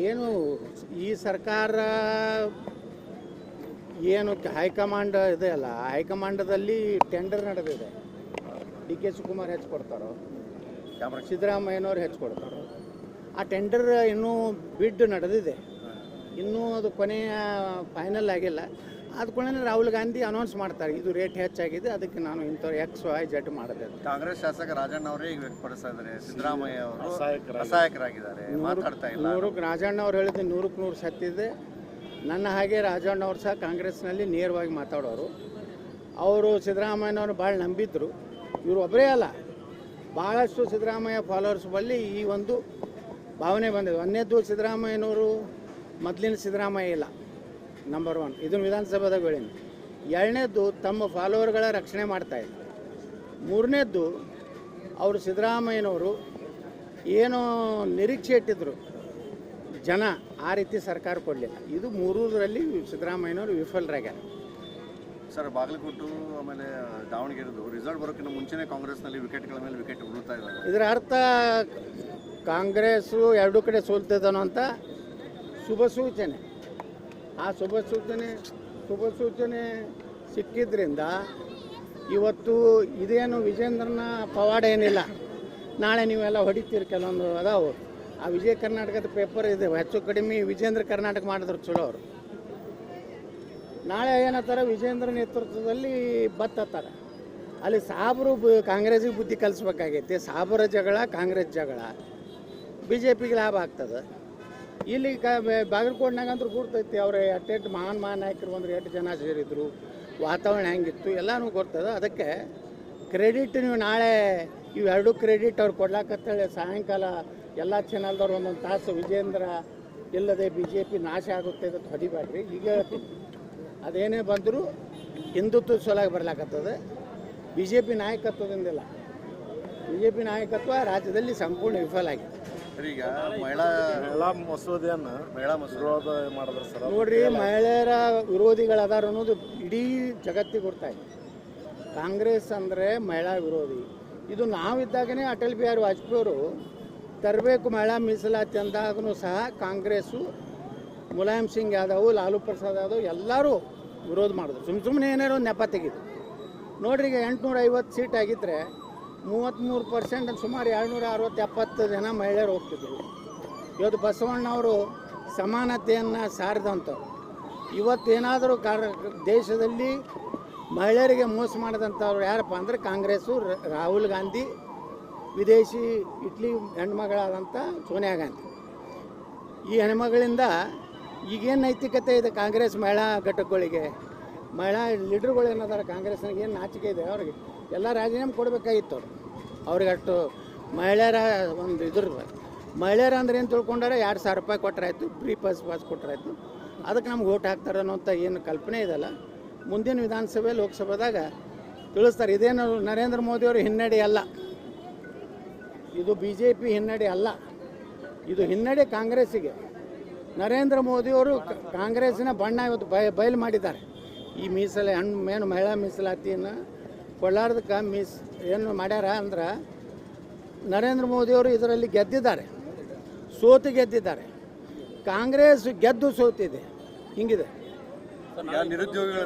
ಏನು ಈ ಸರ್ಕಾರ ಏನು ಹೈಕಮಾಂಡ್ ಇದೆ ಅಲ್ಲ, ಹೈಕಮಾಂಡದಲ್ಲಿ ಟೆಂಡರ್ ನಡೆದಿದೆ. ಡಿ ಕೆ ಶಿವಕುಮಾರ್ ಹೆಚ್ಚು ಕೊಡ್ತಾರೋ, ಸಿದ್ದರಾಮಯ್ಯನವ್ರು ಹೆಚ್ಚು ಕೊಡ್ತಾರೋ. ಆ ಟೆಂಡರ್ ಇನ್ನೂ ಬಿಡ್ ನಡೆದಿದೆ, ಇನ್ನೂ ಅದು ಕೊನೆಯ ಫೈನಲ್ ಆಗಿಲ್ಲ. ಆದ ಕೂಡಲೇ ರಾಹುಲ್ ಗಾಂಧಿ ಅನೌನ್ಸ್ ಮಾಡ್ತಾರೆ, ಇದು ರೇಟ್ ಹೆಚ್ಚಾಗಿದೆ, ಅದಕ್ಕೆ ನಾನು ಇಂಥವ್ರು XYZ ಮಾಡಿದೆ. ಕಾಂಗ್ರೆಸ್ ಶಾಸಕ ರಾಜಣ್ಣ ಅವರೇ ಈಗ ವ್ಯಕ್ತಪಡಿಸ್ತಾ ಇದ್ದಾರೆ, ಸಿದ್ದರಾಮಯ್ಯ ಅವರು ಅಸಹಾಯಕರಾಗಿದ್ದಾರೆ, ಮಾತಾಡ್ತಾ ಇಲ್ಲ. ರಾಜಣ್ಣ ಅವ್ರು ಹೇಳಿದ್ದು 100ಕ್ಕೆ 100 ಸತ್ತಿದೆ. ನನ್ನ ಹಾಗೆ ರಾಜಣ್ಣ ಅವ್ರು ಸಹ ಕಾಂಗ್ರೆಸ್ನಲ್ಲಿ ನೇರವಾಗಿ ಮಾತಾಡೋರು. ಅವರು ಸಿದ್ದರಾಮಯ್ಯನವ್ರು ಭಾಳ ನಂಬಿದ್ರು. ಇವರು ಒಬ್ಬರೇ ಅಲ್ಲ, ಭಾಳಷ್ಟು ಸಿದ್ದರಾಮಯ್ಯ ಫಾಲೋವರ್ಸ್ ಬಳಿ ಈ ಒಂದು ಭಾವನೆ ಬಂದಿದೆ. ಒಂದನೇದು, ಸಿದ್ದರಾಮಯ್ಯನವರು ಮೊದಲಿನ ಸಿದ್ದರಾಮಯ್ಯ ಇಲ್ಲ, ನಂಬರ್ 1. ಇದನ್ನು ವಿಧಾನಸಭಾದಾಗ ಹೇಳೀನಿ. ಎರಡನೇದ್ದು, ತಮ್ಮ ಫಾಲೋವರ್ಗಳ ರಕ್ಷಣೆ ಮಾಡ್ತಾಯಿಲ್ಲ. ಮೂರನೇದ್ದು, ಅವರು ಸಿದ್ದರಾಮಯ್ಯನವರು ಏನೋ ನಿರೀಕ್ಷೆ ಇಟ್ಟಿದ್ರು ಜನ, ಆ ರೀತಿ ಸರ್ಕಾರ ಕೊಡಲಿಲ್ಲ. ಇದು ಮೂರರಲ್ಲಿ ಸಿದ್ದರಾಮಯ್ಯನವರು ವಿಫಲರಾಗ್ಯಾರ. ಸರ್, ಬಾಗಲಕೋಟು ಆಮೇಲೆ ದಾವಣಗೆರೆದು ರಿಸಲ್ಟ್ ಬರೋಕ್ಕಿಂತ ಮುಂಚೆನೇ ಕಾಂಗ್ರೆಸ್ನಲ್ಲಿ ವಿಕೆಟ್ಗಳ ಮೇಲೆ ವಿಕೆಟ್ ಉರುಳ್ತಾ ಇದ್ದಾರೆ. ಇದರ ಅರ್ಥ ಕಾಂಗ್ರೆಸ್ಸು ಎರಡೂ ಕಡೆ ಸೋಲ್ತಿದ್ದಾನೋ ಅಂತ ಶುಭ ಸೂಚನೆ. ಆ ಶುಭ ಸೂಚನೆ ಸಿಕ್ಕಿದ್ರಿಂದ ಇವತ್ತು ಇದೇನು ವಿಜೇಂದ್ರನ ಪವಾಡ ಏನಿಲ್ಲ. ನಾಳೆ ನೀವೆಲ್ಲ ಹೊಡಿತೀರಿ, ಕೆಲವೊಂದು ಅದಾವು. ಆ ವಿಜಯ ಕರ್ನಾಟಕದ ಪೇಪರ್ ಇದೆ, ಹೆಚ್ಚು ಕಡಿಮೆ ವಿಜೇಂದ್ರ ಕರ್ನಾಟಕ ಮಾಡಿದ್ರು ಚಲೋ ಅವರು. ನಾಳೆ ಏನತ್ತಾರೆ, ವಿಜೇಂದ್ರ ನೇತೃತ್ವದಲ್ಲಿ ಬತ್ತಾರೆ. ಅಲ್ಲಿ ಸಾಬ್ರು ಕಾಂಗ್ರೆಸ್ಸಿಗೆ ಬುದ್ಧಿ ಕಲಿಸ್ಬೇಕಾಗೈತಿ. ಸಾಬರ ಜಗಳ, ಕಾಂಗ್ರೆಸ್ ಜಗಳ, BJPಗೆ ಲಾಭ ಆಗ್ತದೆ. ಇಲ್ಲಿ ಬಾಗಲಕೋಟ್ನಾಗಂತೂ ಗುರ್ತೈತಿ, ಅವ್ರು ಎಟ್ಟೆಟ್ಟು ಮಹಾನ್ ನಾಯಕರು ಬಂದರು, 8 ಜನ ಸೇರಿದ್ರು, ವಾತಾವರಣ ಹೆಂಗಿತ್ತು ಎಲ್ಲನೂ ಗೊತ್ತದ. ಅದಕ್ಕೆ ಕ್ರೆಡಿಟ್ ನೀವು ನಾಳೆ ಇವೆರಡೂ ಕ್ರೆಡಿಟ್ ಅವ್ರು ಕೊಡ್ಲಾಕತ್ತೇಳಿ ಸಾಯಂಕಾಲ ಎಲ್ಲ ಚಾನಲ್ದವ್ರು ಒಂದೊಂದು ತಾಸು ವಿಜೇಂದ್ರ ಇಲ್ಲದೆ BJP ನಾಶ ಆಗುತ್ತೆ ಅಂತ ಹೊಡಿಬೇಡ್ರಿ. ಈಗ ಅದೇನೇ ಬಂದರೂ ಹಿಂದುತ್ವ ಸೊಲಾಗಿ ಬರ್ಲಾಕತ್ತದ. BJP ನಾಯಕತ್ವದಿಂದಿಲ್ಲ. BJP ನಾಯಕತ್ವ ರಾಜ್ಯದಲ್ಲಿ ಸಂಪೂರ್ಣ ವಿಫಲ ಆಗಿದೆ. ಈಗ ಮಹಿಳಾ ಮಸೂದೆಯನ್ನು ವಿರೋಧ ಮಾಡಿದ್ರು ಸರ್. ನೋಡ್ರಿ, ಮಹಿಳೆಯರ ವಿರೋಧಿಗಳದಾರ ಅನ್ನೋದು ಇಡೀ ಜಗತ್ತಿಗೆ ಗೊತ್ತಾಯ್ತು. ಕಾಂಗ್ರೆಸ್ ಅಂದರೆ ಮಹಿಳಾ ವಿರೋಧಿ. ಇದು ನಾವಿದ್ದಾಗನೇ ಅಟಲ್ ಬಿಹಾರಿ ವಾಜಪೇಯಿ ಅವರು ತರಬೇಕು ಮಹಿಳಾ ಮೀಸಲಾತಿ ಅಂದಾಗೂ ಸಹ ಕಾಂಗ್ರೆಸ್ಸು, ಮುಲಾಯಂ ಸಿಂಗ್ ಯಾದವ್, ಲಾಲು ಪ್ರಸಾದ್ ಯಾದವ್ ಎಲ್ಲರೂ ವಿರೋಧ ಮಾಡಿದ್ರು. ಸುಮ್ಮನೆ ಏನಾರು ಒಂದು ನೆಪ ತೆಗೆದು ನೋಡ್ರಿ. ಈಗ 850 ಸೀಟ್ ಆಗಿದ್ದರೆ 33%, ಸುಮಾರು 260-70 ಜನ ಮಹಿಳೆಯರು ಹೋಗ್ತಿದ್ರು. ಇವತ್ತು ಬಸವಣ್ಣವರು ಸಮಾನತೆಯನ್ನು ಸಾರಿದಂಥವ್ರು. ಇವತ್ತೇನಾದರೂ ದೇಶದಲ್ಲಿ ಮಹಿಳೆಯರಿಗೆ ಮೋಸ ಮಾಡಿದಂಥವ್ರು ಯಾರಪ್ಪ ಅಂದರೆ ಕಾಂಗ್ರೆಸ್ಸು, ರಾಹುಲ್ ಗಾಂಧಿ, ವಿದೇಶಿ ಇಟ್ಲಿ ಹೆಣ್ಮಗಳಾದಂಥ ಸೋನಿಯಾ ಗಾಂಧಿ. ಈ ಹೆಣ್ಮಗಳಿಂದ ಈಗೇನು ನೈತಿಕತೆ ಇದೆ ಕಾಂಗ್ರೆಸ್ ಮಹಿಳಾ ಘಟಕಗಳಿಗೆ? ಮಹಿಳಾ ಲೀಡರ್ಗಳು ಏನಾದಾರ ಕಾಂಗ್ರೆಸ್ನಾಗ ಏನು ನಾಚಿಕೆ ಇದೆ ಅವ್ರಿಗೆ? ಎಲ್ಲ ರಾಜೀನಾಮೆ ಕೊಡಬೇಕಾಗಿತ್ತು ಅವ್ರಿಗೆ. ಅಷ್ಟು ಮಹಿಳೆಯರ ಒಂದು ಮಹಿಳೆಯರ ಅಂದ್ರೆ ಏನು ತಿಳ್ಕೊಂಡಾರೆ, 2,000 ರೂಪಾಯಿ ಕೊಟ್ಟರಾಯ್ತು, ಫ್ರೀ ಪಾಸ್ ಕೊಟ್ಟರಾಯ್ತು, ಅದಕ್ಕೆ ನಮ್ಗೆ ಓಟ್ ಹಾಕ್ತಾರೆ ಅನ್ನೋಂಥ ಏನು ಕಲ್ಪನೆ ಇದೆಲ್ಲ ಮುಂದಿನ ವಿಧಾನಸಭೆ ಲೋಕಸಭೆದಾಗ ತಿಳಿಸ್ತಾರೆ. ಇದೇನು ನರೇಂದ್ರ ಮೋದಿಯವರು ಹಿನ್ನಡೆ ಅಲ್ಲ, ಇದು BJP ಹಿನ್ನಡೆ ಅಲ್ಲ, ಇದು ಹಿನ್ನಡೆ ಕಾಂಗ್ರೆಸ್ಸಿಗೆ. ನರೇಂದ್ರ ಮೋದಿಯವರು ಕಾಂಗ್ರೆಸ್ಸಿನ ಬಣ್ಣ ಇವತ್ತು ಬಯಲು ಮಾಡಿದ್ದಾರೆ. ಈ ಏನು ಮಹಿಳಾ ಮೀಸಲಾತಿಯನ್ನು ಕೊಳ್ಳಾರ್ದಕ್ಕೆ ಏನು ಮಾಡ್ಯಾರ ಅಂದ್ರೆ, ನರೇಂದ್ರ ಮೋದಿಯವರು ಇದರಲ್ಲಿ ಗೆದ್ದಿದ್ದಾರೆ, ಸೋತು ಗೆದ್ದಿದ್ದಾರೆ. ಕಾಂಗ್ರೆಸ್ ಗೆದ್ದು ಸೋತಿದೆ, ಹಿಂಗಿದೆ. ನಿರುದ್ಯೋಗಿಗಳ